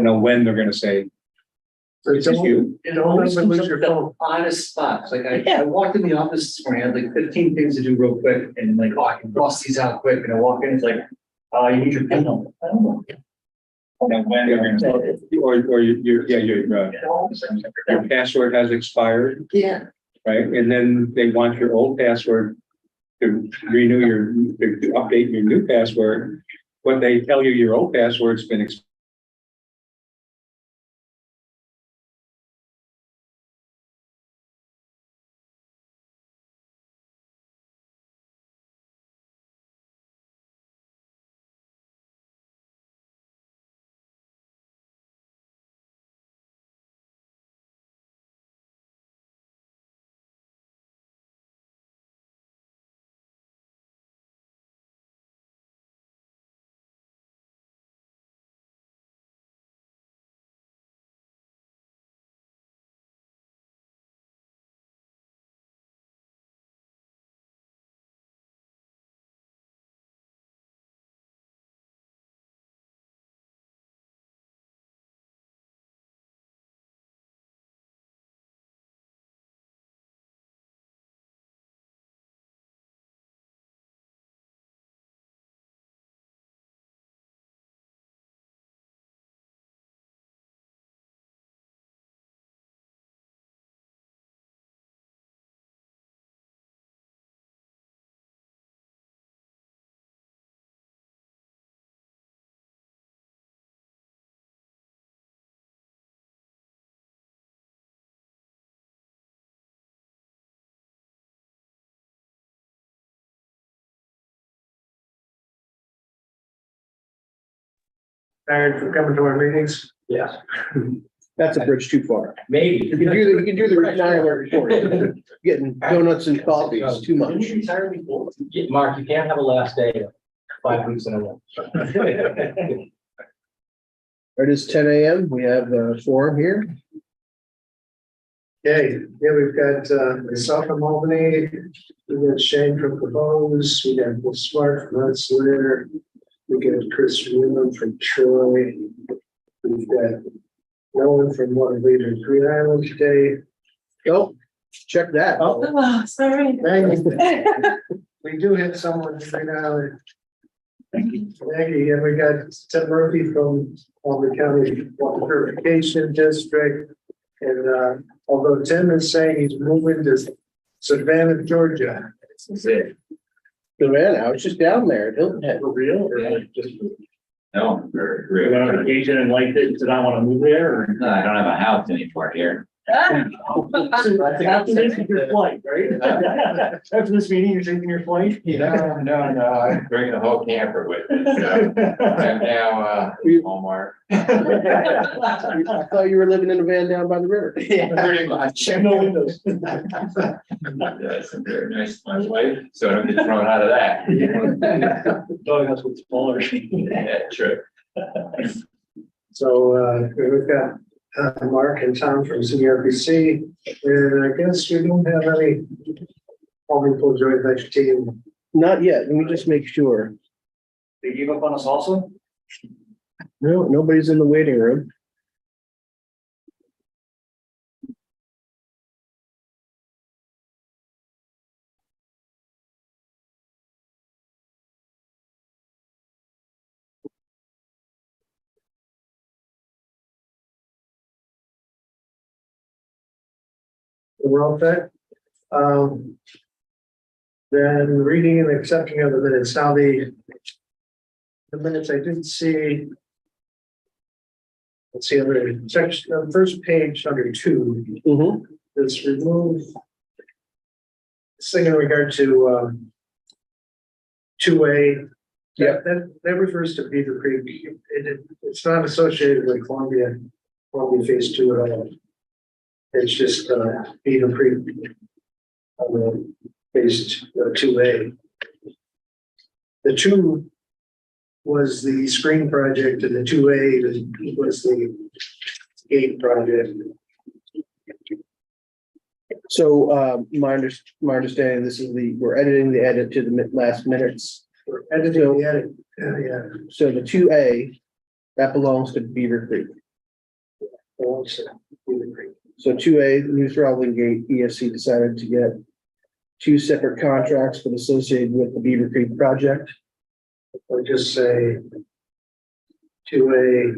know when they're gonna say, So "Is this you?" you don't ever lose your phone. Honest spots, like I walked in the office this morning, I had like 15 things to do real quick, and like, oh, I can cross these out quick, and I walk in, it's like, you need your PIN number. I don't know. Now, when they're gonna say, or your password has expired, Yeah. right? And then they want your old password to renew to update your new password. When they tell you your old password's been expired. Tired for coming to our meetings? Yeah. That's a bridge too far. Maybe. You can do the 9-hour report. Getting donuts and coffee is too much. Didn't you retire before? Mark, you can't have a last day of 5 weeks in a row. It is 10 a.m. We have a forum here. Okay, yeah, we've got myself from Albany, we got Shane from Propose, we got Will Smart from Rensselaer, we got Chris Newman from Troy, we've got Nolan from Water Leader Green Island today. Oh, check that. Oh, Sorry. thank you. We do have someone from Green Island. Thank you. And we got Tim Murphy from Albany County Water Purification District. And although Tim is saying he's moving to Savannah, Georgia. Savannah, I was just down there at Hilton Head. For real, or like just? No, You went on vacation and liked it, did I want to move there, or? no, I don't have a house anymore here. After this, your flight, right? After this meeting, you're taking your flight? No, I'm bringing the whole camper with me, so I'm now, Walmart. I thought you were living in a van down by the river. Yeah, pretty much. No windows. That's very nice, my wife, so I don't get thrown out of that. Dog house with smaller. Yeah, true. So we've got Mark and Tom from CRPC, and I guess we don't have any Albany Full Joint Venture team. Not yet. Let me just make sure. They gave up on us also? No, nobody's in the waiting room. We're all set. Then reading and accepting of the minutes, now the minutes I didn't see. Let's see, under section, the first page under 2, is remove. This thing in regard to 2A. Yeah. That refers to Beaver Creek. It's not associated with Columbia Phase 2 at all. It's just Beaver Creek Phase 2A. The 2 was the screen project, and the 2A was the gate project. So my understanding, this is we're editing the edit to the last minutes. We're editing the edit. Yeah. So the 2A, that belongs to Beaver Creek. So 2A, New Throttling Gate, ESC decided to get two separate contracts for associated with the Beaver Creek project. Or just say to a.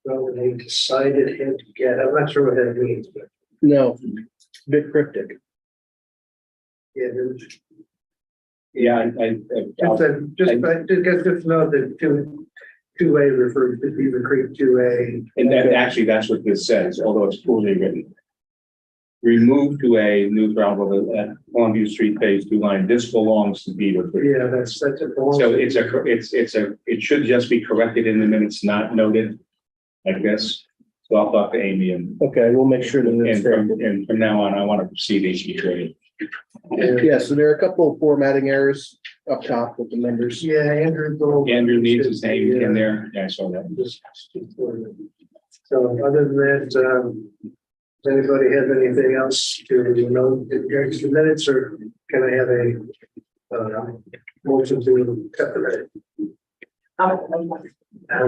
Well, they decided him to get, I'm not sure what that means, but No, bit cryptic. yeah. Yeah, Just know that two A refers to Beaver Creek 2A. and that, actually, that's what this says, although it's poorly written. Remove to a new travel at Columbia Street Phase 2 line. This belongs to Beaver Creek. Yeah, that's a. So it should just be corrected in the minutes, not noted, I guess. So I'll talk to Amy and Okay, we'll make sure that it's and from now on, I want to proceed HB. Yeah, so there are a couple of formatting errors up top with the numbers. Yeah, Andrew needs his name in there. Yeah, I saw that. So other than that, does anybody have anything else to know in regards to minutes, or can I have a motion to cut the minute?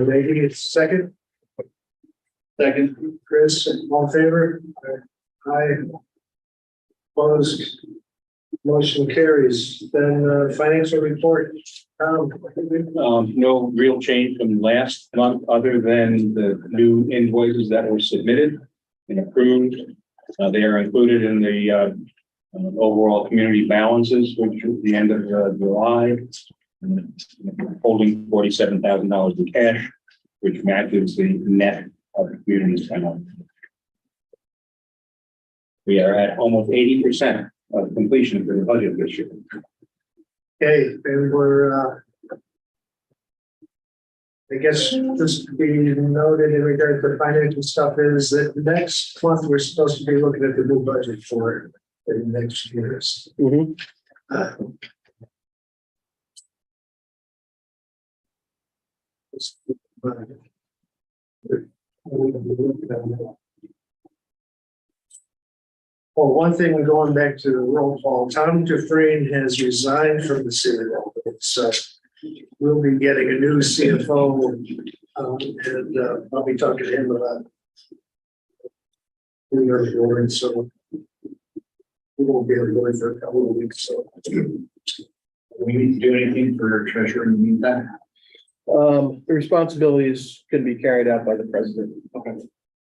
Maybe it's second. Second. Chris, all in favor? Aye. Opposed? Motion carries. Then financial report. No real change from last month, other than the new invoices that were submitted and approved. They are included in the overall community balances, which is the end of July, holding $47,000 in cash, which matches the net of the community's balance. We are at almost 80% of completion for the budget this year. Okay, and we're, I guess just to be noted in regard to financial stuff is that next month, we're supposed to be looking at the new budget for the next years. Mhm. Well, one thing going back to the roll call, Tom Dufresne has resigned from the city. So we'll be getting a new CFO, and I'll be talking to him about your board, so we won't be able to go in for a couple of weeks. So We need to do anything for treasurer in the meantime. The responsibilities can be carried out by the president. Okay.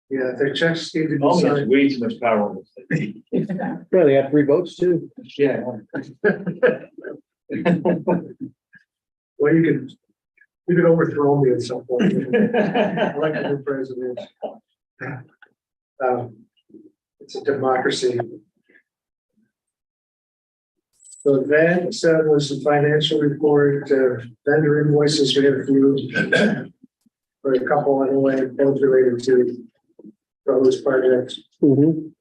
yeah, the checks need to be Only has signed. way too much power on this thing. Yeah, they have 3 votes too. Yeah. Well, you could overthrow me at some point. Like the new president. It's a democracy. So that was the financial report, vendor invoices, we have a few. Or a couple anyway, both related to those projects. Mhm.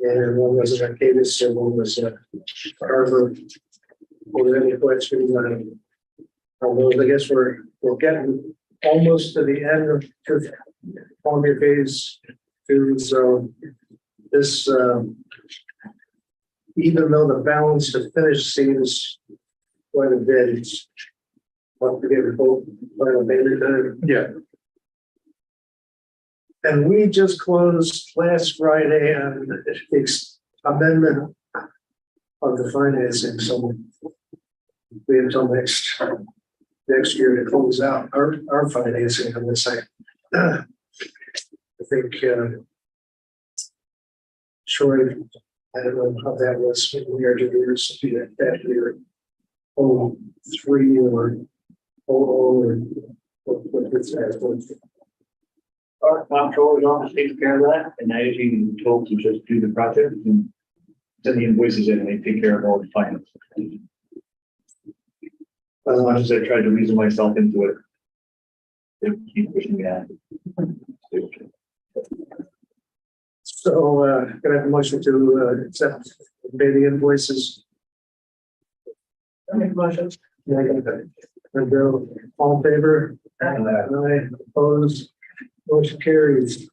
And one was an Arcadis, and one was Harvard. Or any questions on those? I guess we're getting almost to the end of Columbia Phase 2. So this, even though the balance to finish seems quite a bit, it's what we get both final payment time. Yeah. And we just closed last Friday on the amendment of the financing, so we have until next year to close out our financing on this site. I think, sure, I don't know how that was when we are doing years that year. 03 or 00 or what it's as. Our comptroller's office takes care of that, and I usually been told to just do the project and send the invoices in, and they take care of all the finance. As much as I tried to reason myself into it, they keep pushing me out. So, can I have a motion to accept, pay the invoices? I make a motion. And Bill, all in favor? Aye, opposed, motion carries.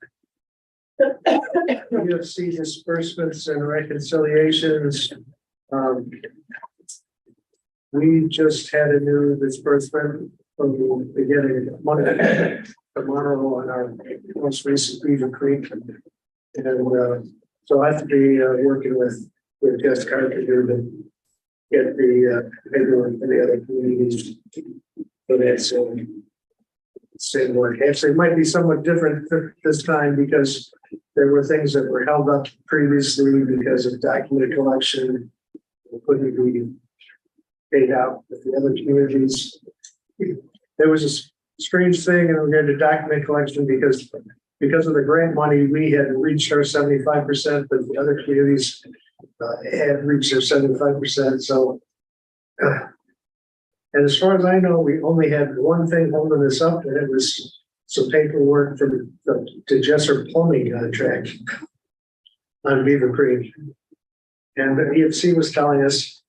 UFC disbursements and reconciliations. we just had a new disbursement from the beginning of Monday, tomorrow on our most recent Beaver Creek. And so I have to be working with Jess Carpenter to get the paperwork for the other communities. So that's same work. Actually, it might be somewhat different this time because there were things that were held up previously because of document collection. It couldn't be paid out with the other communities. There was a strange thing in regard to document collection because of the grant money, we had reached our 75%, but the other communities had reached their 75%. So, and as far as I know, we only had one thing holding us up, and it was some paperwork from the Jesser plumbing contract on Beaver Creek. And the EFC was telling us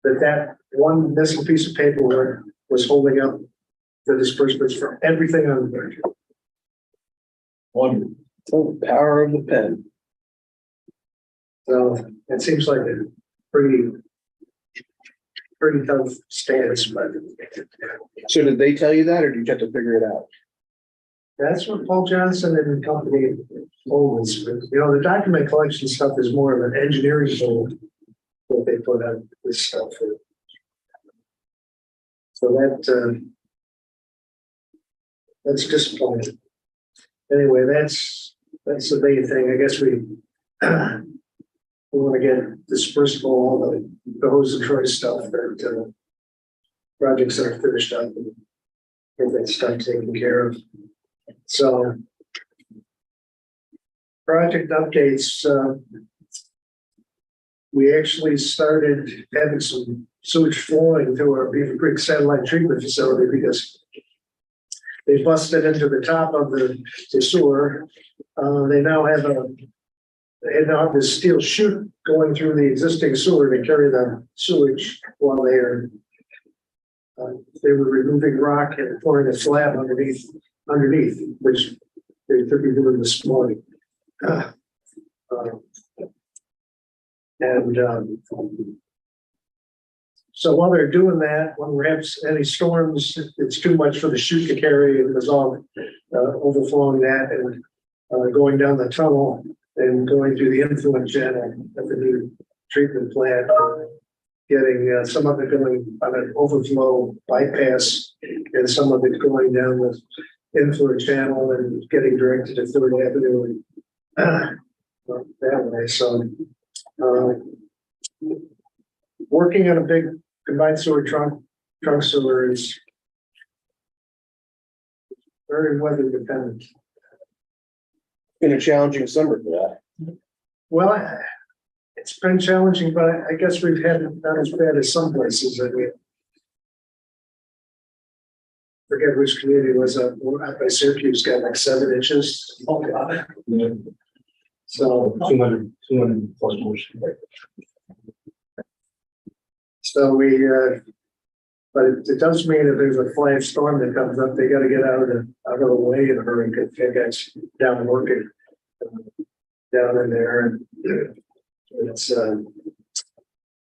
that one missing piece of paperwork was holding up the disbursements for everything on the budget. Wonderful. Oh, the power of the pen. So it seems like a pretty tough stance, but So did they tell you that, or did you have to figure it out? that's what Paul Johnson and company told us. But, you know, the document collection stuff is more of an engineering tool that they put on this stuff. So that's disappointing. Anyway, that's the main thing. I guess we want to get dispersed all the hose and Troy stuff that projects that are finished up and get that stuff taken care of. So project updates. We actually started having some sewage flowing through our Beaver Creek satellite treatment facility because they busted into the top of the sewer. They now have this steel chute going through the existing sewer to carry the sewage while they were removing rock and pouring a slab underneath, which they took me doing this morning. So while they're doing that, when we have any storms, it's too much for the chute to carry. It was all overflowing that and going down the tunnel and going through the influent channel at the new treatment plant, getting some of it going on an overflow bypass and some of it going down the influent channel and getting directed to Third Avenue and that way. So working on a big combined sewer trunk sewer is very weather dependent. Been a challenging summer for that. Well, it's been challenging, but I guess we've had it not as bad as some places. I mean, forget which community it was up by Syracuse, got like 7 inches. Oh God. Yeah. So 200 plus motion. So but it does mean if there's a flash storm that comes up, they got to get out of the way in a hurry because they guys down working down in there. And it's,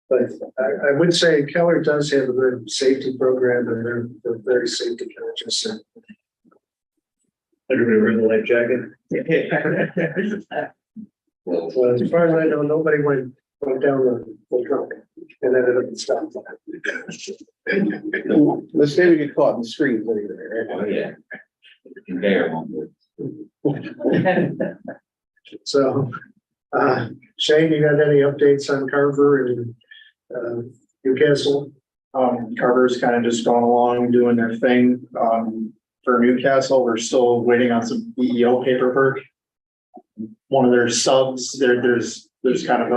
but I would say Keller does have a good safety program and they're very safety conscious. Everybody wearing the life jacket. Well, as far as I know, nobody went down the trunk and ended up in stop. Let's say we get caught in the screens anyway, right? Oh, yeah. There. So, Shane, you got any updates on Carver and Newcastle? Carver's kind of just going along doing their thing. For Newcastle, we're still waiting on some EEO paperwork. One of their subs, there's kind of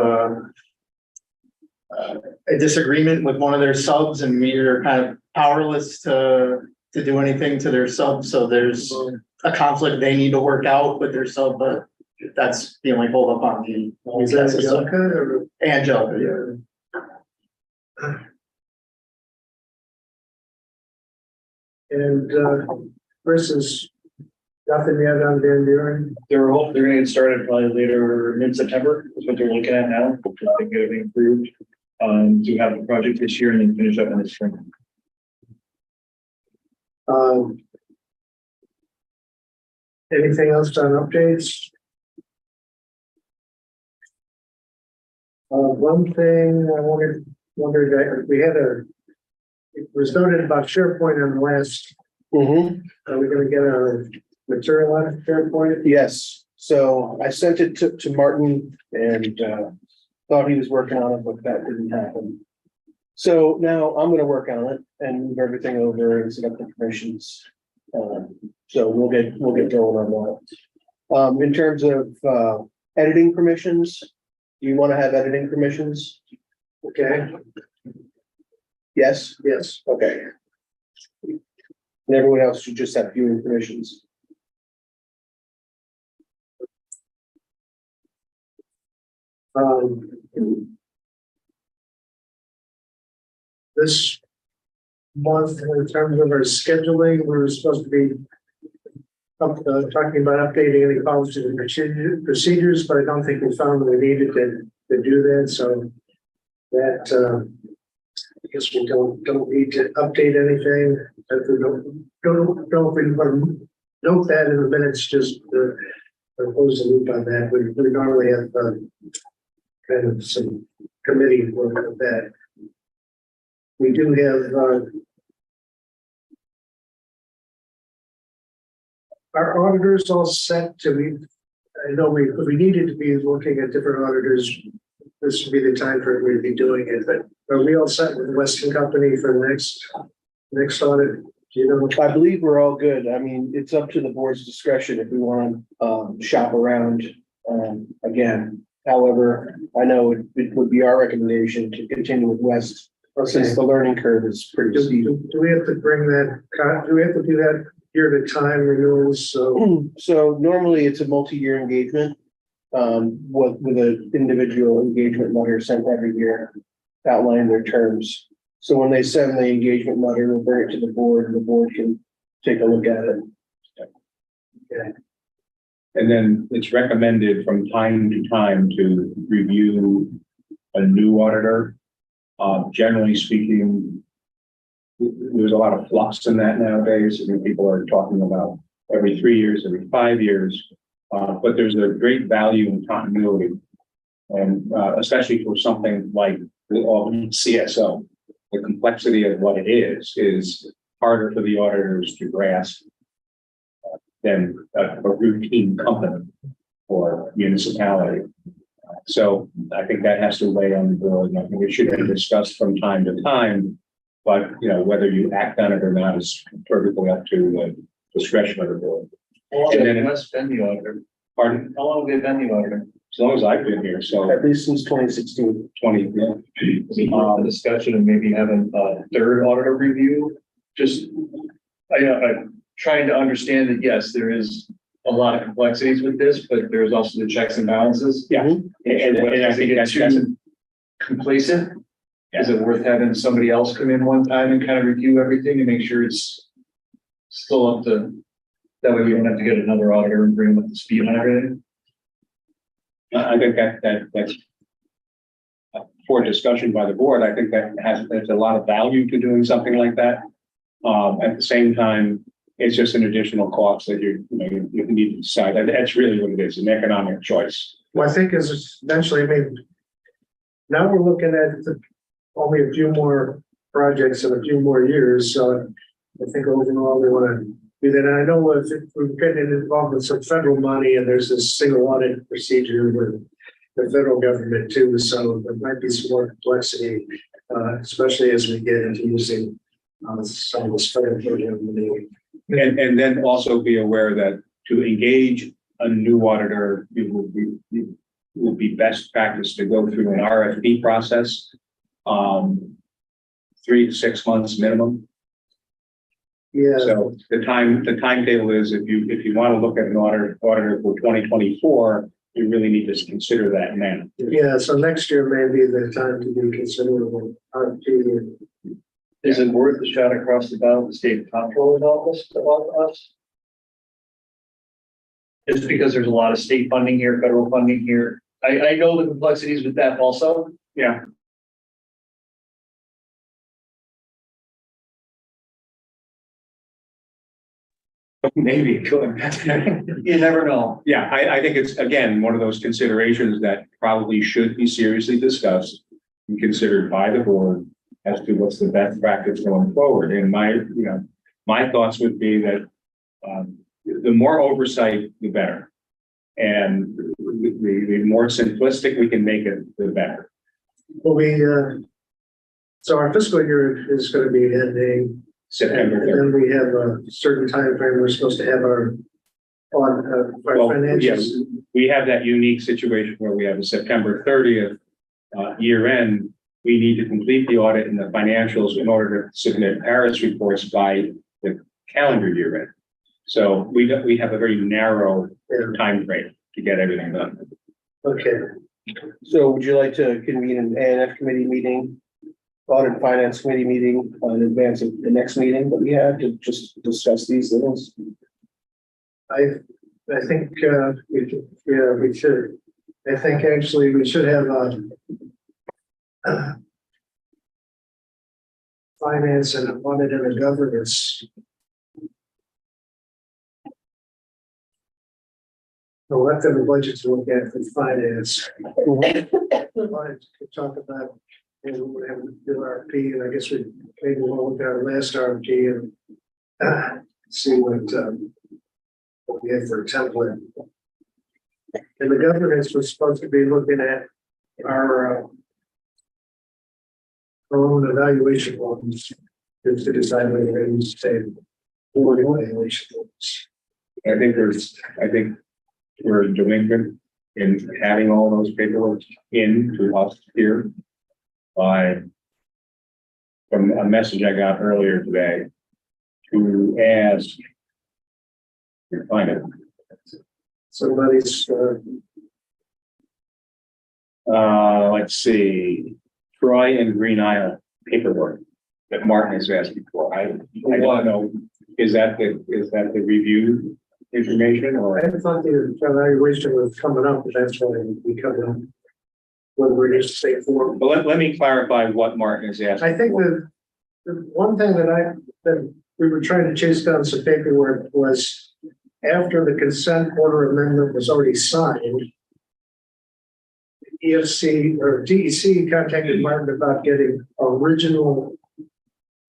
a disagreement with one of their subs, and we are kind of powerless to do anything to their sub. So there's a conflict they need to work out with their sub, but that's the only hold up on the Is that Angelica or? Angelica, yeah. And Chris is nothing yet on Van Buren. They're gonna get started probably later mid-September is what they're looking at now. I think it'll be improved. to have a project this year and then finish up in the spring. Anything else on updates? One thing I wondered, it was noted about SharePoint on the last, are we gonna get our material on SharePoint? Yes, so I sent it to Martin and, thought he was working on it, but that didn't happen. So now I'm gonna work on it and move everything over and set up the permissions. So we'll get going on that. In terms of, editing permissions, do you want to have editing permissions? Okay, Yes? yes. Okay. And everyone else should just have viewing permissions. This month, in terms of our scheduling, we're supposed to be talking about updating any policies and procedures, but I don't think we found that we needed to do that, so that, I guess we don't need to update anything. If we don't know if we want to note that in the minutes, just close the loop on that. We normally have kind of some committee work with that. We do have our auditors all set to be. I know if we needed to be looking at different auditors, this would be the time for me to be doing it, but are we all set with Weston Company for the next audit? Do you know? I believe we're all good. I mean, it's up to the board's discretion if we want to shop around again. However, I know it would be our recommendation to continue with West since the learning curve is pretty steep. Do we have to bring that, do we have to do that year at a time renewals? So normally it's a multi-year engagement with an individual engagement letter sent every year outlining their terms. So when they send the engagement letter, we'll bring it to the board and the board can take a look at it. Okay. And then it's recommended from time to time to review a new auditor. Generally speaking, there's a lot of flux in that nowadays. I mean, people are talking about every 3 years, every 5 years, but there's a great value in continuity. And especially for something like the Albany CSO, the complexity of what it is harder for the auditors to grasp than a routine company or municipality. So I think that has to weigh on the board, and I think it should be discussed from time to time. But whether you act on it or not is perfectly up to the discretion of the board. And then West been the auditor. Pardon? How long have they been the auditor? As long as I've been here, so At least since 2016. 20, yeah. Discussion of maybe having a third auditor review, just, I'm trying to understand that, yes, there is a lot of complexities with this, but there's also the checks and balances. Yeah. And I think that's too complacent. Is it worth having somebody else come in one time and kind of review everything and make sure it's still up to, that way we don't have to get another auditor and bring them up to speed on everything? I think that's for discussion by the board. I think there's a lot of value to doing something like that. At the same time, it's just an additional cost that you need to decide. That's really what it is, an economic choice. Well, I think is eventually, I mean, now we're looking at only a few more projects in a few more years, so I think overall we want to do that. And I know if we're getting involved with some federal money and there's this single audit procedure with the federal government too, so there might be some more complexity, especially as we get into using some of this federal program money. And then also be aware that to engage a new auditor, it would be best practice to go through an RFP process, 3 to 6 months minimum. Yeah. So the timetable is if you want to look at an auditor for 2024, you really need to consider that now. Yeah, so next year may be the time to be considerable RFP. Is it worth the shot across the bow of the state comptroller's office about us? Just because there's a lot of state funding here, federal funding here. I know the complexities with that also. Yeah. Maybe it could. You never know. Yeah, I think it's, again, one of those considerations that probably should be seriously discussed and considered by the board as to what's the best practice going forward. And my thoughts would be that the more oversight, the better. And the more simplistic we can make it, the better. Well, so our fiscal year is going to be ending. September. And then we have a certain time frame we're supposed to have our Well, financials. We have that unique situation where we have a September 30th year end. We need to complete the audit and the financials in order to submit Paris reports by the calendar year end. So we have a very narrow time frame to get everything done. Okay, So would you like to convene an ANF committee meeting, audit and finance committee meeting in advance of the next meeting that we have to just discuss these things? I think, we should. I think actually we should have, finance and audit and a governance. The left of the budget to look at for finance. Wanted to talk about, we'll have to do RFP, and I guess maybe we'll look at our last RFP and see what we have for a template. And the governance was supposed to be looking at our own evaluation forms to decide whether we're going to stay board evaluation forms. I think we're delinquent in having all those paperwork in to us here from a message I got earlier today to ask. Find it. Somebody's, Let's see, Troy and Green Isle paperwork that Martin is asking for. I don't know, is that the review information I or? thought the evaluation was coming up, but that's why we coming up. Whether we're just stay for. Well, let me clarify what Martin is asking. I think the one thing that we were trying to chase down some paperwork was after the consent order amendment was already signed. EFC or DEC contacted Martin about getting original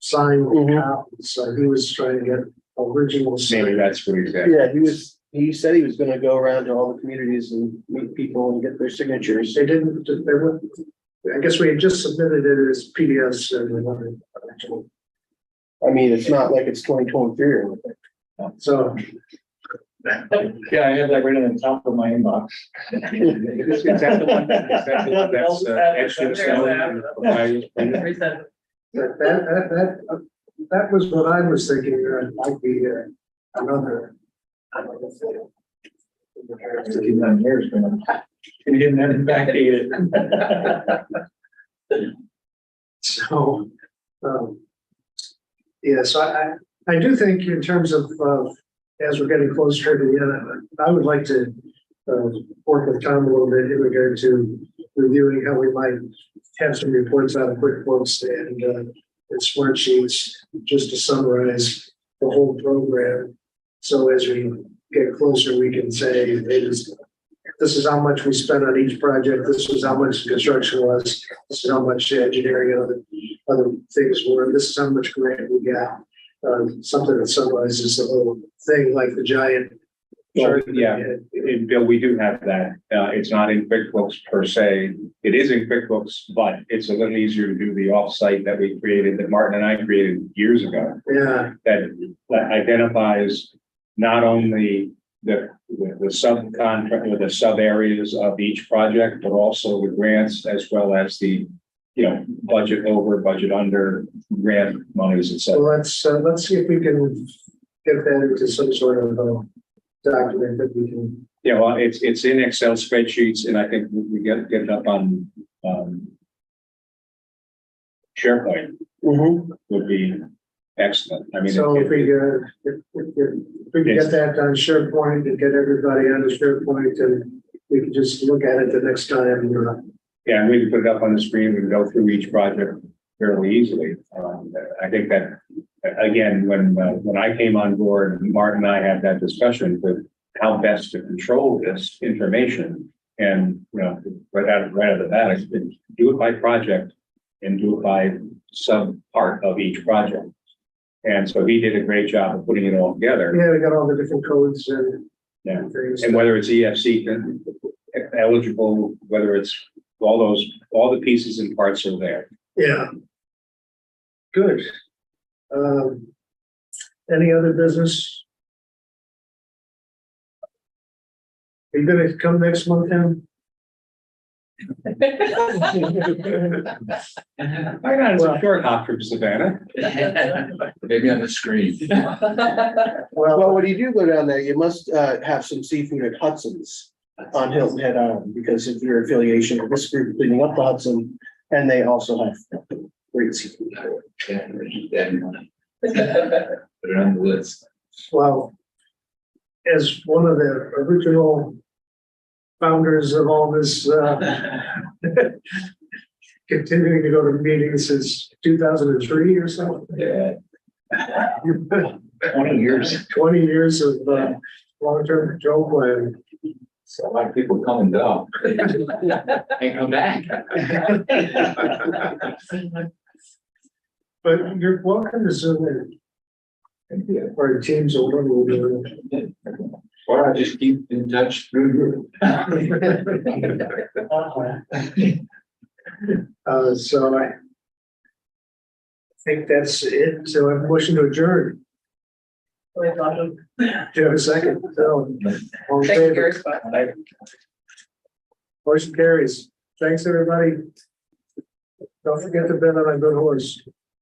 signed copies. So he was trying to get original. Maybe that's what he said. Yeah, he said he was gonna go around to all the communities and meet people and get their signatures. They didn't, they were, I guess we had just submitted it as PDFs and actually. I mean, it's not like it's 2023 or anything. So Yeah, I have that right on the top of my inbox. Is that the one that's etched in stone? that was what I was thinking, might be another. You didn't have it backdated. So, yeah, so I do think in terms of, as we're getting closer to the end, I would like to work with Tom a little bit in regard to reviewing how we might have some reports out of QuickBooks and spreadsheets, just to summarize the whole program. So as we get closer, we can say, this is how much we spent on each project. This is how much construction was. This is how much engineering and other things were. This is how much grant we got. Something that summarizes the whole thing, like the giant. Well, chart. yeah, Bill, we do have that. It's not in QuickBooks per se. It is in QuickBooks, but it's a little easier to do the offsite that we created, that Martin and I created years ago. Yeah, That identifies not only the subcontract or the sub areas of each project, but also the grants as well as the, budget over, budget under, grant monies, et so cetera. let's see if we can get that into some sort of document that we can. Yeah, well, it's in Excel spreadsheets, and I think we get it up on SharePoint would be excellent. I mean, So if we can get that on SharePoint and get everybody on the SharePoint, and we can just look at it the next time. yeah, and we can put it up on the screen. We can go through each project fairly easily. I think that again, when I came on board, Mark and I had that discussion with how best to control this information. And, you know, right out of the bat, I said, do it by project and do it by sub part of each project. And so he did a great job of putting it all together. Yeah, we got all the different codes and Yeah. things. And whether it's EFC eligible, whether it's all the pieces and parts are there. Yeah. Good. Any other business? Are you gonna come next month, Tim? I got it's a short hop from Savannah. Maybe on the screen. Well, when you do go down there, you must have some seafood at Hudson's on Hilton Head Island, because of your affiliation with this group cleaning up the Hudson, and they also have great seafood. Yeah, put it on the list. Well, as one of the original founders of all this, continuing to go to meetings since 2003 or so. Yeah. 20 years. 20 years of long-term control plan. So a lot of people come and go. And come back. But you're welcome to Zoom in. Or Teams or whatever we're doing. Or I just keep in touch through you. So I think that's it. So I'm motion to adjourn. Do you have a second? So, all in favor? Motion carries. Thanks, everybody. Don't forget to bet on a good horse.